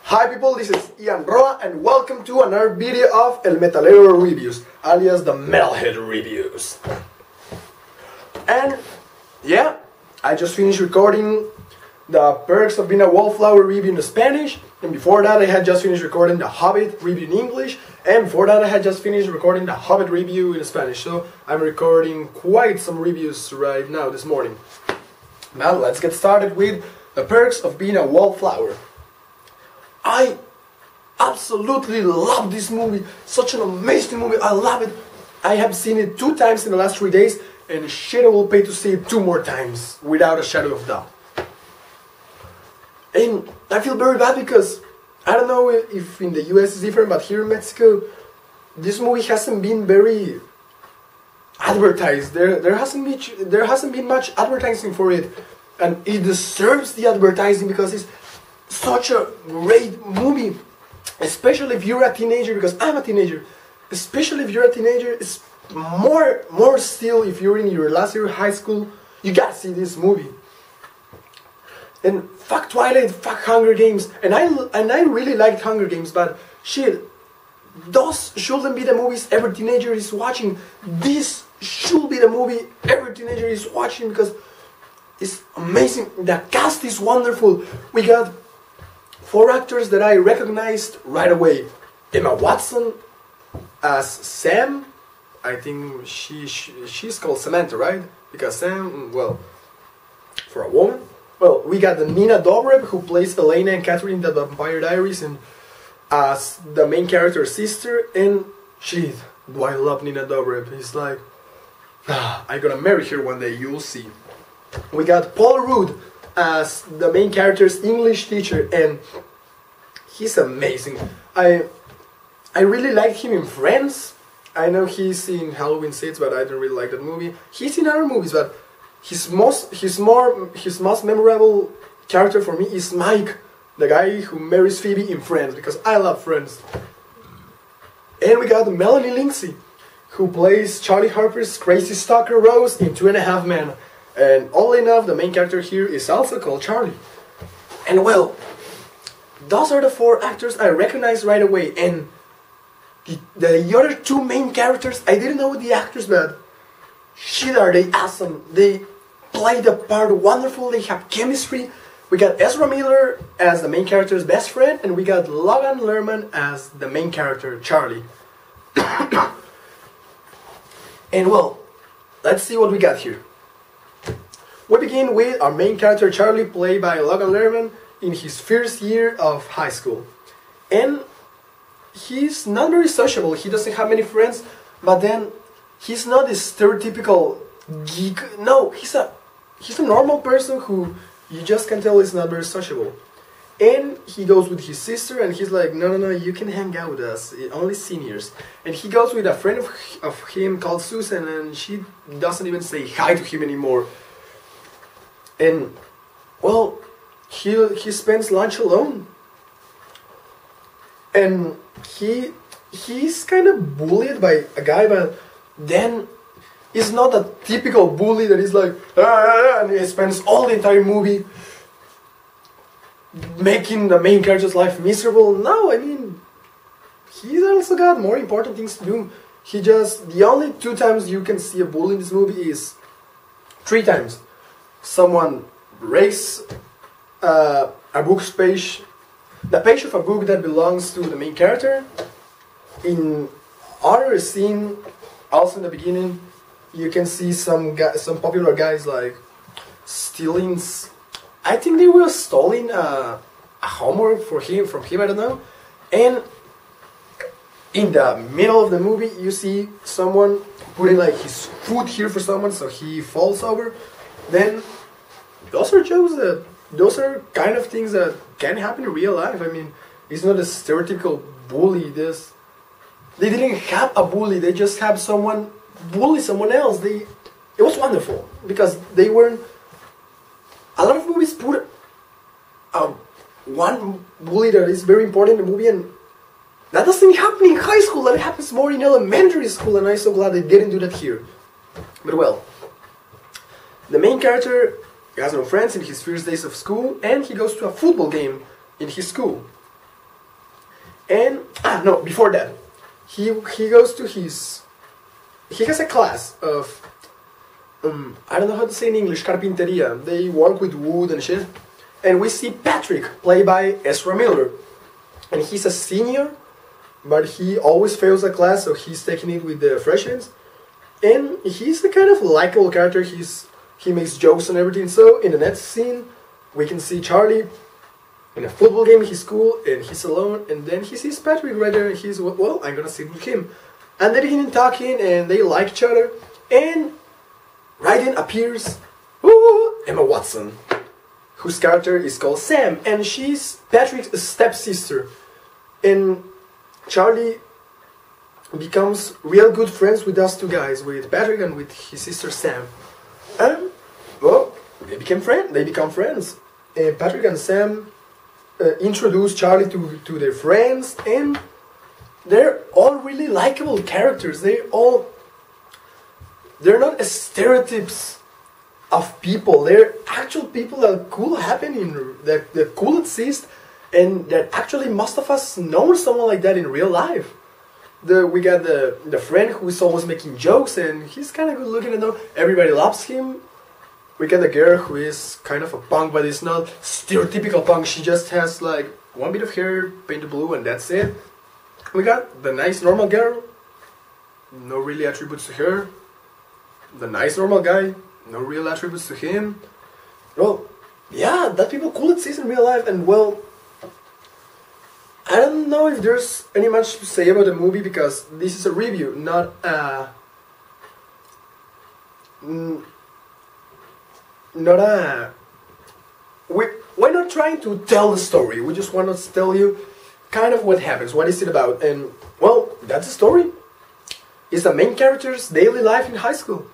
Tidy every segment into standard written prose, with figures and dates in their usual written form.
Hi people, this is Ian Roa and welcome to another video of ElMetaleroReviews, alias the Metalhead Reviews. And yeah, I just finished recording the perks of being a Wallflower review in Spanish, and before that I had just finished recording the Hobbit review in English, and before that I had just finished recording the Hobbit review in Spanish, so I'm recording quite some reviews right now this morning. Now let's get started with the perks of being a Wallflower. I absolutely love this movie, such an amazing movie, I love it. I have seen it 2 times in the last 3 days, and shit I will pay to see it 2 more times, without a shadow of doubt. And I feel very bad because, I don't know if in the US it's different, but here in Mexico, this movie hasn't been very advertised. There hasn't been much advertising for it, and it deserves the advertising because it's such a great movie, especially if you're a teenager, because I'm a teenager. Especially if you're a teenager, it's more still if you're in your last year of high school, you gotta see this movie. And fuck Twilight, fuck Hunger Games, and I really liked Hunger Games, but shit, those shouldn't be the movies every teenager is watching. This should be the movie every teenager is watching because it's amazing. The cast is wonderful. We got 4 actors that I recognized right away. Emma Watson as Sam. I think she's called Samantha, right? Because Sam, well, for a woman. Well, we got the Nina Dobrev, who plays Elena and Catherine in the Vampire Diaries, and as the main character's sister. And shit, do I love Nina Dobrev. It's like, I'm gonna marry her one day, you'll see. We got Paul Rudd as the main character's English teacher, and he's amazing. I really liked him in Friends. I know he's in Halloween 6, but I don't really like that movie. He's in other movies, but his most memorable character for me is Mike, the guy who marries Phoebe in Friends, because I love Friends. And we got Melanie Lindsay, who plays Charlie Harper's crazy stalker Rose in 2.5 Men. And oddly enough, the main character here is also called Charlie. And well, those are the 4 actors I recognized right away. And the other 2 main characters, I didn't know the actors, but shit are they awesome. They play the part wonderful, they have chemistry. We got Ezra Miller as the main character's best friend, and we got Logan Lerman as the main character, Charlie. And well, let's see what we got here. We begin with our main character Charlie, played by Logan Lerman, in his first year of high school. And he's not very sociable, he doesn't have many friends, but then he's not this stereotypical geek. No, he's a normal person who you just can tell is not very sociable. And he goes with his sister, and he's like, no, you can hang out with us, only seniors. And he goes with a friend of him called Susan, and she doesn't even say hi to him anymore. And well, he spends lunch alone, and he's kind of bullied by a guy, but then he's not a typical bully that is like and he spends all the entire movie making the main character's life miserable. No, I mean, he's also got more important things to do. The only 2 times you can see a bully in this movie is 3 times. Someone breaks a book's page, the page of a book that belongs to the main character. In other scene, also in the beginning, you can see some popular guys like stealing. I think they were stealing a homework from him, I don't know. And in the middle of the movie, you see someone putting like his foot here for someone, so he falls over. Then those are kind of things that can happen in real life. I mean, it's not a stereotypical bully. They didn't have a bully, they just have someone bully someone else. It was wonderful because they weren't. A lot of movies put one bully that is very important in the movie, and that doesn't happen in high school. That happens more in elementary school, and I'm so glad they didn't do that here. But well, the main character He has no friends in his first days of school, and he goes to a football game in his school. And no, before that, he goes to he has a class of I don't know how to say in English, carpinteria. They work with wood and shit. And we see Patrick, played by Ezra Miller, and he's a senior, but he always fails a class, so he's taking it with the freshies. And he's the kind of likable character. He makes jokes and everything. So in the next scene, we can see Charlie in a football game in his school, and he's alone. And then he sees Patrick right there, and he's, well, I'm gonna sit with him. And they begin talking, and they like each other. And right then appears Emma Watson, whose character is called Sam, and she's Patrick's stepsister. And Charlie becomes real good friends with those two guys, with Patrick and with his sister Sam. And, well, they become friends. And Patrick and Sam introduce Charlie to their friends, and they're all really likable characters. They're not stereotypes of people. They're actual people that could happen that could exist, and that actually most of us know someone like that in real life. We got the friend who is always making jokes, and he's kind of good looking, and everybody loves him. We got the girl who is kind of a punk, but it's not stereotypical punk. She just has like one bit of hair painted blue, and that's it. We got the nice normal girl, no really attributes to her. The nice normal guy, no real attributes to him. Well, yeah, that people could exist in real life, and well, I don't know if there's any much to say about the movie, because this is a review, not a we're not trying to tell the story. We just want to tell you kind of what happens, what is it about, and well, that's the story. It's the main character's daily life in high school.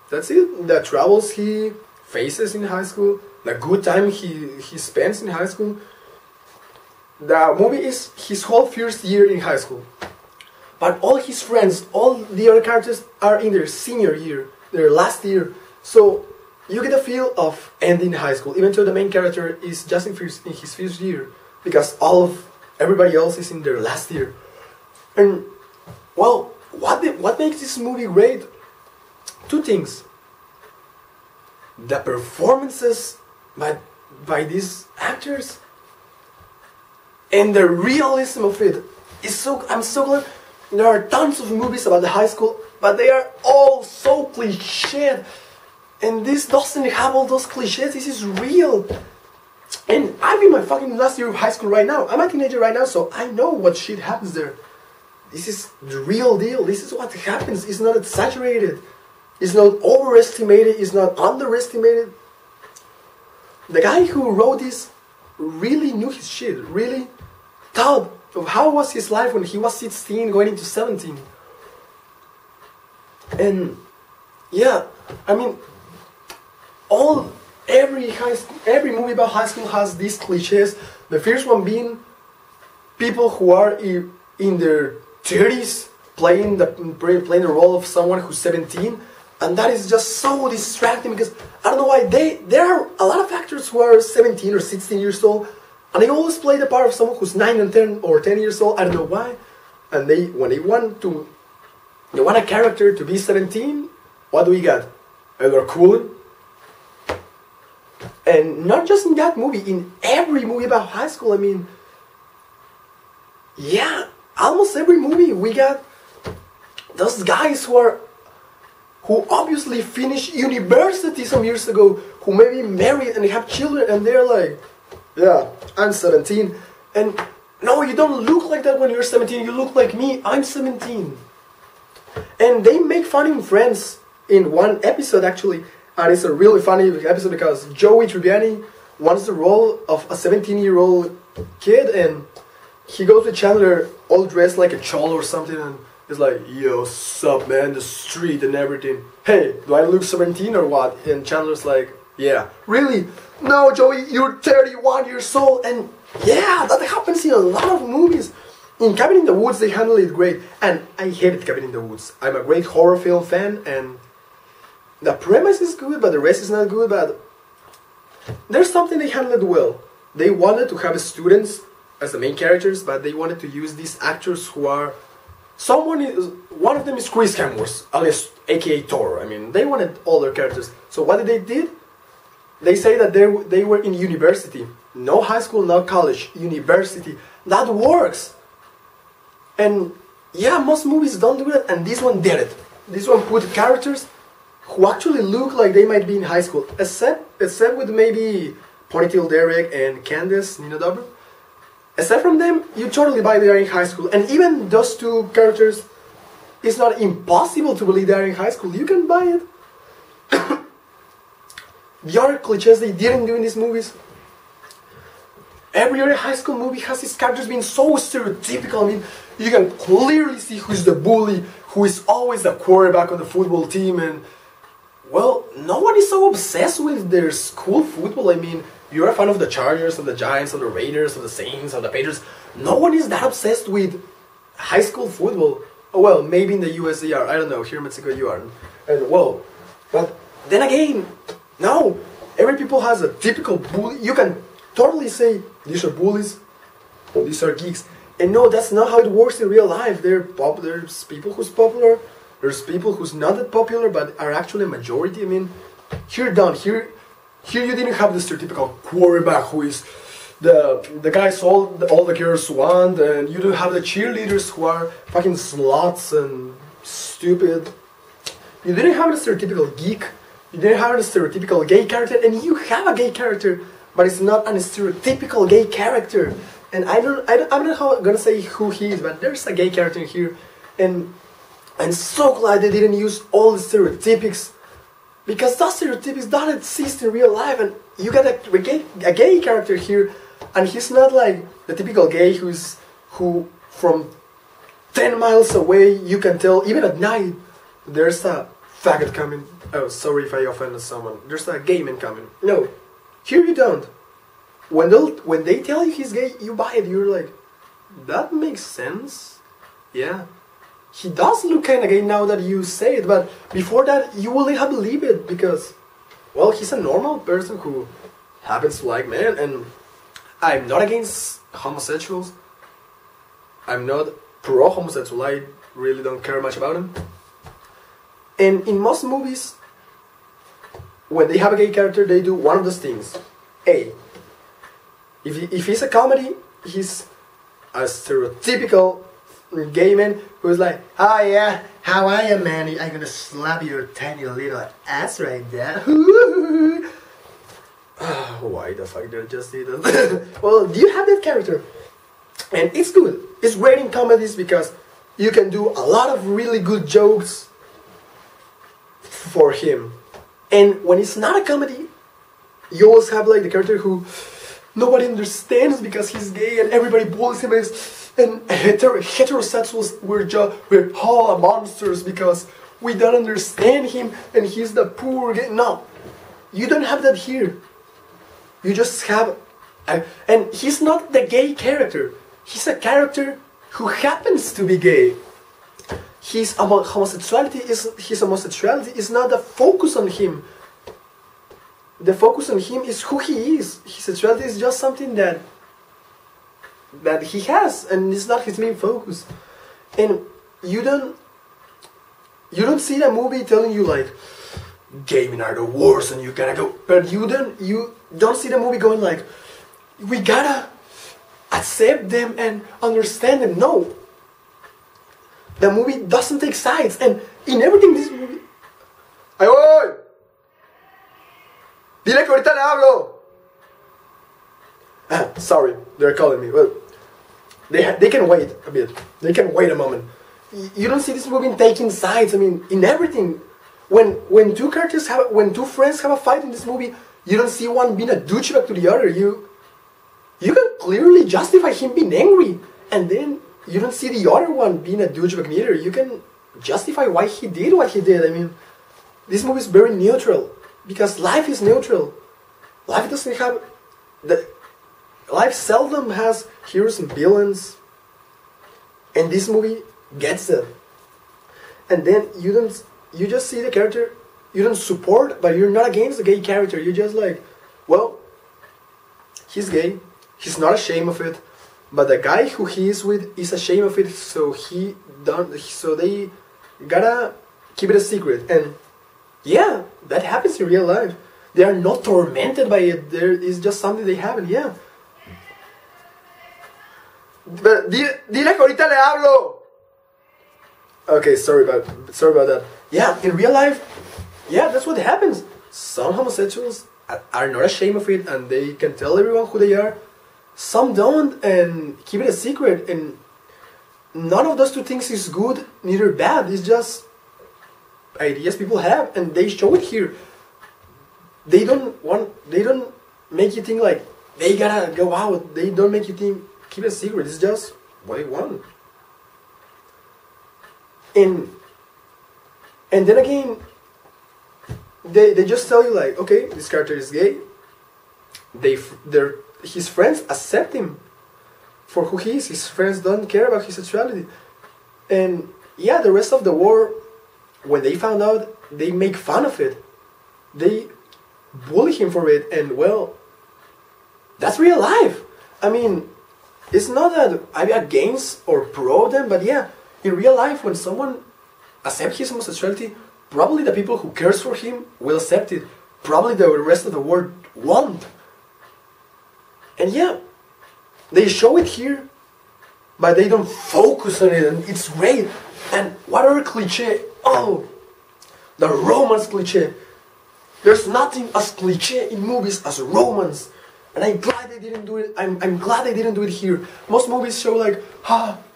That's it. The troubles he faces in high school, the good time he spends in high school. The movie is his whole first year in high school. But all his friends, all the other characters are in their senior year, their last year. So you get a feel of ending high school, even though the main character is just in his first year, because everybody else is in their last year. And well, what makes this movie great? Two things. The performances by these actors, and the realism of it is so. I'm so glad. There are tons of movies about the high school, but they are all so cliched, and this doesn't have all those cliches. This is real. And I'm in my fucking last year of high school right now. I'm a teenager right now, so I know what shit happens there. This is the real deal. This is what happens. It's not exaggerated. It's not overestimated. It's not underestimated. The guy who wrote this really knew his shit. Really thought of how was his life when he was 16 going into 17. And yeah, I mean, every movie about high school has these cliches. The first one being people who are in their 30s playing the role of someone who's 17, and that is just so distracting, because I don't know why there are a lot of actors who are 17 or 16 years old, and they always play the part of someone who's 9 and 10 or 10 years old. I don't know why. And when they want a character to be 17, what do we got? Edward Cullen. And not just in that movie, in every movie about high school. I mean, yeah, almost every movie we got those guys who obviously finished university some years ago, who maybe married and have children, and they're like, yeah, I'm 17. And no, you don't look like that when you're 17. You look like me. I'm 17. And they make fun in Friends in one episode, actually. And it's a really funny episode because Joey Tribbiani wants the role of a 17-year-old kid, and he goes to Chandler all dressed like a cholo or something, and he's like, yo, sup man, the street and everything. Hey, do I look 17 or what? And Chandler's like, yeah. Really? No, Joey, you're 31 years old. And yeah, that happens in a lot of movies. In Cabin in the Woods, they handle it great. And I hated Cabin in the Woods. I'm a great horror film fan, and the premise is good, but the rest is not good. But there's something they handled well. They wanted to have students as the main characters, but they wanted to use these actors who are one of them is Chris Hemsworth, alias aka Thor. I mean, they wanted all their characters. So what did they did? They say that they were in university, no high school, no college, university. That works. And yeah, most movies don't do it, and this one did it. This one put characters who actually look like they might be in high school, except with maybe Ponytail Derek and Candace Nina Dobrev. Aside from them, you totally buy they are in high school. And even those two characters, it's not impossible to believe they are in high school. You can buy it. The other cliches they didn't do in these movies. Every other high school movie has its characters being so stereotypical. I mean, you can clearly see who's the bully, who is always the quarterback on the football team, and well, no one is so obsessed with their school football. I mean, you're a fan of the Chargers, of the Giants, of the Raiders, of the Saints, of the Patriots. No one is that obsessed with high school football. Oh, well, maybe in the US they are. I don't know. Here in Mexico you aren't. And well, but then again, no. Every people has a typical bully. You can totally say these are bullies or these are geeks. And no, that's not how it works in real life. There's people who's popular. There's people who's not that popular but are actually a majority. I mean, here you didn't have the stereotypical quarterback who is the guys all the girls want, and you don't have the cheerleaders who are fucking sluts and stupid. You didn't have the stereotypical geek. You didn't have the stereotypical gay character, and you have a gay character, but it's not a stereotypical gay character. And I'm not gonna say who he is, but there's a gay character here, and I'm so glad they didn't use all the stereotypics, because those stereotypics don't exist in real life, and you got a gay character here, and he's not like the typical gay who from 10 miles away you can tell, even at night, there's a faggot coming. Oh, sorry if I offended someone. There's a gay man coming. No, here you don't. When they tell you he's gay, you buy it. You're like, that makes sense. Yeah. He does look kind of gay now that you say it, but before that, you wouldn't have believed it because, well, he's a normal person who happens to like men, and I'm not against homosexuals. I'm not pro-homosexual. I really don't care much about him. And in most movies, when they have a gay character, they do one of those things. If he's a comedy, he's a stereotypical gay man who's like, oh yeah, how are you, man? I'm gonna slap your tiny little ass right there. Why the fuck did I just say that? Well, do you have that character? And it's good. It's great in comedies because you can do a lot of really good jokes for him. And when it's not a comedy, you always have like the character who nobody understands because he's gay and everybody bullies him, and heterosexuals we're all monsters because we don't understand him and he's the poor gay. No, you don't have that here. You just have, and he's not the gay character. He's a character who happens to be gay. His homosexuality is not the focus on him. The focus on him is who he is. His sexuality is just something that he has, and it's not his main focus. And you don't see the movie telling you like, gay men are the worst and you gotta go. But you don't see the movie going like, we gotta accept them and understand them. No. The movie doesn't take sides, and in everything this movie... ¡Ay, voy! ¡Dile que ahorita le hablo! Sorry, they're calling me. Well, they can wait a bit. They can wait a moment. You don't see this movie taking sides. I mean, in everything. When two friends have a fight in this movie, you don't see one being a douchebag to the other. You can clearly justify him being angry, and then you don't see the other one being a douchebag neither. You can justify why he did what he did. I mean, this movie is very neutral because life is neutral. Life doesn't have life seldom has heroes and villains, and this movie gets them. And then you just see the character. You don't support, but you're not against the gay character. You're just like, well, he's gay. He's not ashamed of it. but the guy who he is with is ashamed of it, so they gotta keep it a secret. And yeah, that happens in real life. They are not tormented by it. There is just something they haven't. Yeah. But dile que ahorita le hablo. Okay, sorry about that. Yeah, in real life, yeah, that's what happens. Some homosexuals are not ashamed of it, and they can tell everyone who they are. Some don't, and keep it a secret. And none of those two things is good, neither bad. It's just ideas people have, and they show it here. They don't make you think like they gotta go out. They don't make you think keep it a secret. It's just what they want. And then again, they just tell you like, okay, this character is gay. His friends accept him for who he is. His friends don't care about his sexuality. And yeah, the rest of the war, when they found out, they make fun of it. They bully him for it, and well, that's real life. I mean, it's not that I'm against or pro them, but yeah, in real life, when someone accepts his homosexuality, probably the people who cares for him will accept it. Probably the rest of the world won't. And yeah, they show it here, but they don't focus on it, and it's great. And what other cliche? Oh, the romance cliche. There's nothing as cliche in movies as romance. And I'm glad they didn't do it. I'm glad they didn't do it here. Most movies show like,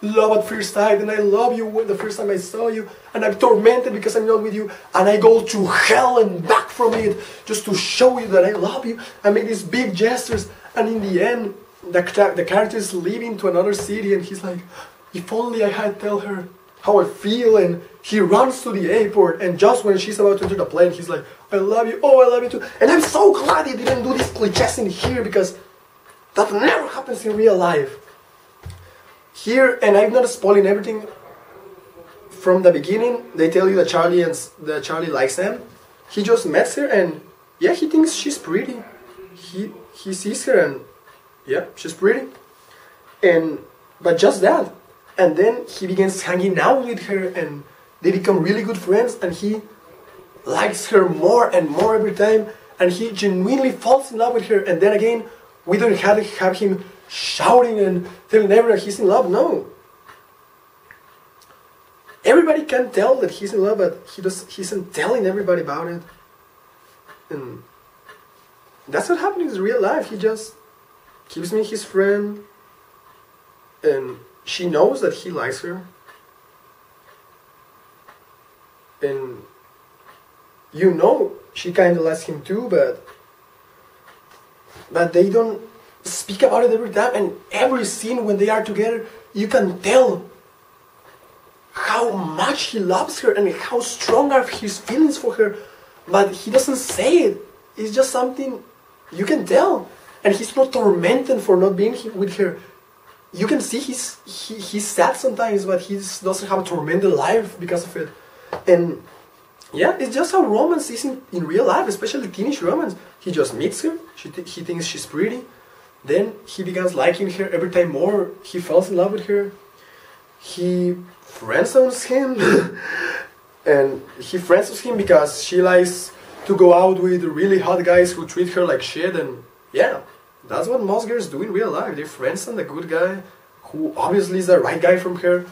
love at first sight, and I love you when the first time I saw you, and I'm tormented because I'm not with you, and I go to hell and back from it just to show you that I love you. I make these big gestures, and in the end, the character is leaving to another city, and he's like, if only I had tell her how I feel, and he runs to the airport, and just when she's about to enter the plane, he's like, I love you, oh, I love you too. And I'm so glad they didn't do these cliches in here, because that never happens in real life. Here, and I'm not spoiling everything, from the beginning, they tell you that Charlie likes them. He just met her, and yeah, he thinks she's pretty. He sees her, and yeah, she's pretty. But just that. And then he begins hanging out with her, and they become really good friends, and he likes her more and more every time, and he genuinely falls in love with her. And then again, we don't have him shouting and telling everyone he's in love. No. Everybody can tell that he's in love, but he isn't telling everybody about it. And that's what happens in real life. He just keeps me his friend, and she knows that he likes her. And you know she kind of likes him too, but they don't speak about it every time. And every scene when they are together, you can tell how much he loves her and how strong are his feelings for her. But he doesn't say it. It's just something you can tell. And he's not tormented for not being with her. You can see he's sad sometimes, but he doesn't have a tormented life because of it. And yeah, it's just how romance is in real life, especially teenage romance. He just meets her, he thinks she's pretty, then he begins liking her every time more. He falls in love with her. He friendzones him, and he friendzones him because she likes to go out with really hot guys who treat her like shit. And yeah, that's what most girls do in real life. They friendzone the good guy, who obviously is the right guy from her,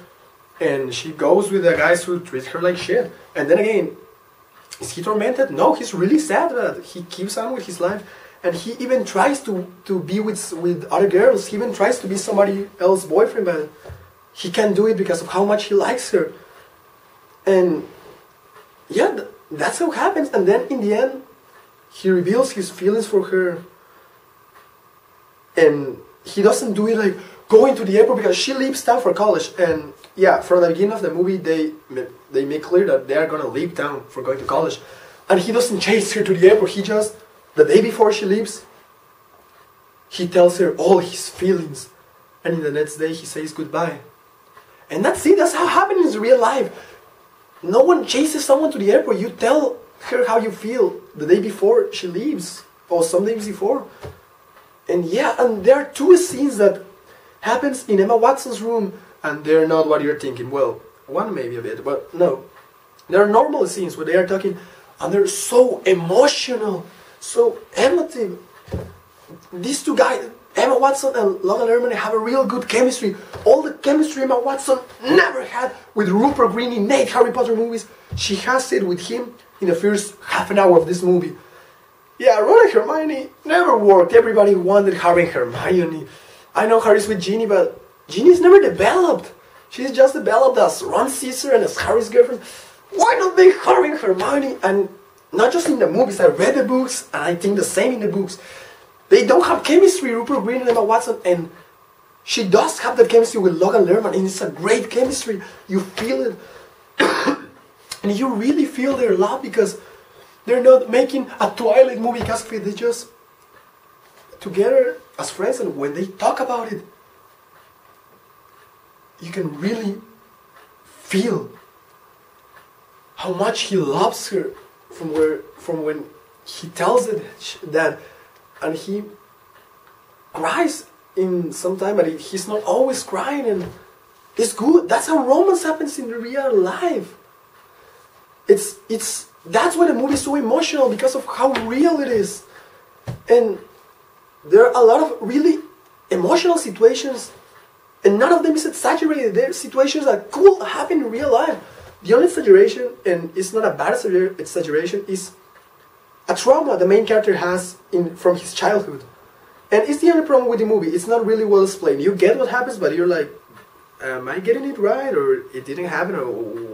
and she goes with the guys who treat her like shit. And then again, is he tormented? No, he's really sad, but he keeps on with his life. And he even tries to be with other girls. He even tries to be somebody else's boyfriend, but he can't do it because of how much he likes her. And yeah, that's how it happens. And then in the end, he reveals his feelings for her. And he doesn't do it like going to the airport because she leaves town for college. And yeah, from the beginning of the movie, they make clear that they are gonna leave town for going to college. And he doesn't chase her to the airport. He just, the day before she leaves, he tells her all his feelings. And in the next day, he says goodbye. And that's it. That's how it happens in real life. No one chases someone to the airport. You tell her how you feel the day before she leaves, or some days before. And yeah, and there are two scenes that happens in Emma Watson's room, and they're not what you're thinking. Well, one maybe a bit, but no. There are normal scenes where they are talking, and they're so emotional, so emotive. These two guys, Emma Watson and Logan Lerman, have a real good chemistry. All the chemistry Emma Watson never had with Rupert Grint in 8 Harry Potter movies, she has it with him in the first half an hour of this movie. Yeah, Ron and Hermione never worked. Everybody wanted Harry and Hermione. I know Harry's with Ginny, but Ginny's never developed. She's just developed as Ron's sister and as Harry's girlfriend. Why not make Harry and Hermione? And not just in the movies, I read the books, and I think the same in the books. They don't have chemistry, Rupert Grint and Emma Watson, and she does have that chemistry with Logan Lerman, and it's a great chemistry. You feel it, and you really feel their love, because they're not making a Twilight movie cast fit. They're just together as friends, and when they talk about it, you can really feel how much he loves her from when he tells it that, and he cries in some time, but he's not always crying, and it's good. That's how romance happens in real life. That's why the movie is so emotional, because of how real it is. And there are a lot of really emotional situations, and none of them is exaggerated. There are situations that could happen in real life. The only exaggeration, and it's not a bad exaggeration, is a trauma the main character has from his childhood. And it's the only problem with the movie. It's not really well explained. You get what happens, but you're like, am I getting it right? Or it didn't happen? Or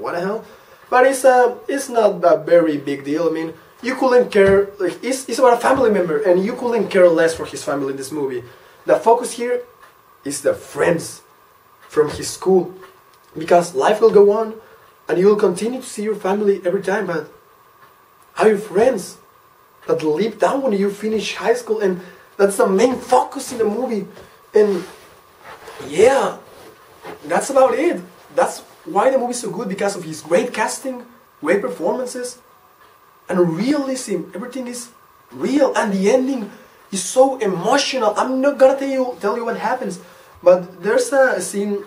what the hell? But it's not a very big deal. I mean, you couldn't care. Like, it's about a family member, and you couldn't care less for his family in this movie. The focus here is the friends from his school, because life will go on, and you will continue to see your family every time, but are your friends that leap down when you finish high school, and that's the main focus in the movie. And yeah, that's about it. That's why the movie is so good, because of his great casting, great performances, and realism. Everything is real, and the ending is so emotional. I'm not gonna tell you what happens, but there's a scene.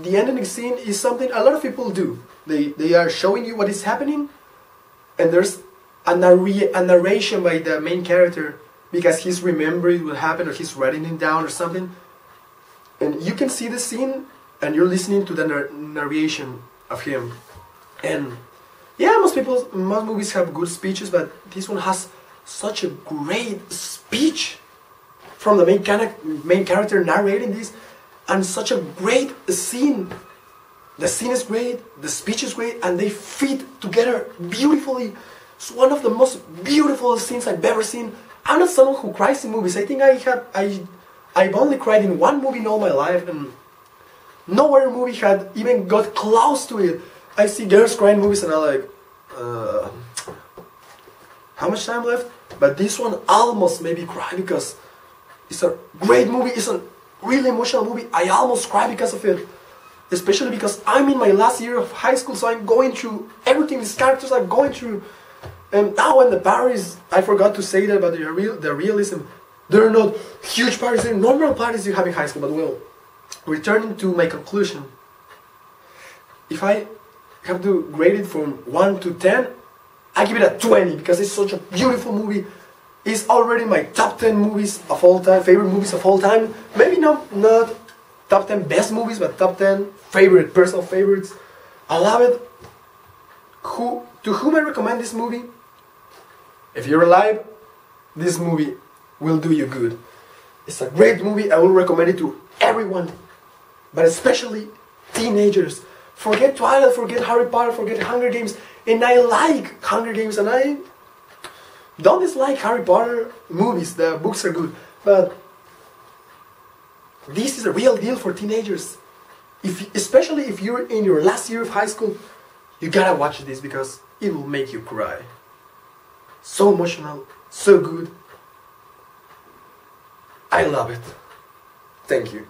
The ending scene is something a lot of people do. They are showing you what is happening, and there's a narration by the main character, because he's remembering what happened, or he's writing it down or something. And you can see the scene, and you're listening to the narration of him. And yeah, most movies have good speeches, but this one has such a great speech from the main character narrating this, and such a great scene. The scene is great, the speech is great, and they fit together beautifully. It's one of the most beautiful scenes I've ever seen. I'm not someone who cries in movies. I think I've only cried in one movie in all my life, and no other movie had even got close to it. I see girls crying in movies, and I'm like, how much time left? But this one almost made me cry, because it's a great movie. It's a really emotional movie. I almost cried because of it. Especially because I'm in my last year of high school, so I'm going through everything these characters are going through. And now in the parties, I forgot to say that about the realism. There are not huge parties, there are normal parties you have in high school. But well, returning to my conclusion, if I have to grade it from 1 to 10, I give it a 20, because it's such a beautiful movie. It's already my top 10 movies of all time, favorite movies of all time. Maybe not top 10 best movies, but top 10 personal favorites. I love it. To whom I recommend this movie? If you're alive, this movie will do you good. It's a great movie. I will recommend it to everyone, but especially teenagers. Forget Twilight, forget Harry Potter, forget Hunger Games. And I like Hunger Games, and I don't dislike Harry Potter movies. The books are good, but this is a real deal for teenagers. Especially if you're in your last year of high school, you gotta watch this, because it will make you cry. So emotional, so good. I love it. Thank you.